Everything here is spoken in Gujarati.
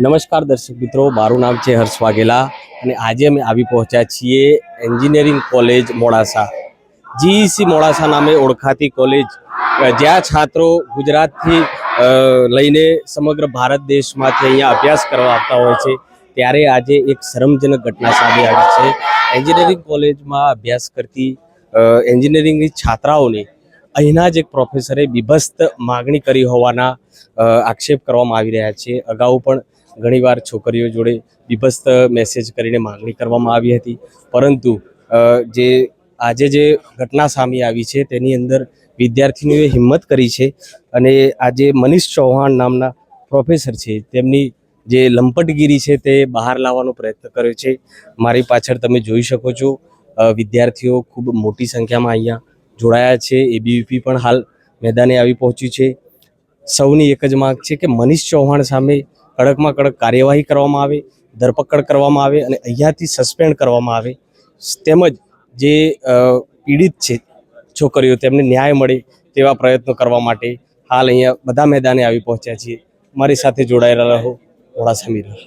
નમસ્કાર દર્શક મિત્રો, મારું નામ છે હર્ષ વાઘેલા અને આજે અમે આવી પહોંચ્યા છીએ engineering college Modasa. GEC Modasa નામે ઓળખાતી કોલેજ, જ્યાં છાત્રો ગુજરાતથી લઈને સમગ્ર ભારત દેશમાંથી અહીંયા અભ્યાસ કરવા આવતા હોય છે. ત્યારે આજે એક શરમજનક ઘટના સામે આવી છે. એન્જિનિયરિંગ કોલેજમાં અભ્યાસ કરતી એન્જિનિયરિંગની છાત્રાઓને અહીંના જ એક પ્રોફેસરે બીભત્સ માગણી કરી હોવાના આક્ષેપ કરવામાં આવી રહ્યા છે. અગાઉ પણ ઘણીવાર છોકરીઓ જોડે બીભત્સ મેસેજ કરીને માગણી કરવામાં આવી હતી, પરંતુ આજે જે ઘટના સામે આવી છે તેની અંદર વિદ્યાર્થીનીઓએ હિંમત કરી છે અને આજે મનીષ ચૌહાણ નામના પ્રોફેસર છે તેમની જે લંપટગીરી છે તે બહાર લાવવાનો પ્રયત્ન કર્યો છે. મારી પાછળ તમે જોઈ શકો છો, વિદ્યાર્થીઓ ખૂબ મોટી સંખ્યામાં અહીંયા જોડાયા છે. એબીવીપી પણ હાલ મેદાને આવી પહોંચ્યું છે. સૌની એક જ માંગ છે કે મનીષ ચૌહાણ સામે કડકમાં કડક કાર્યવાહી કરવામાં આવે, ધરપકડ કરવામાં આવે અને અહીંયાથી સસ્પેન્ડ કરવામાં આવે. તેમજ જે પીડિત છે છોકરીઓ, તેમને ન્યાય મળે તેવા પ્રયત્નો કરવા માટે હાલ અહીંયા બધા મેદાને આવી પહોંચ્યા છીએ. મારી સાથે જોડાયેલા રહો. મોડાસા મિરર.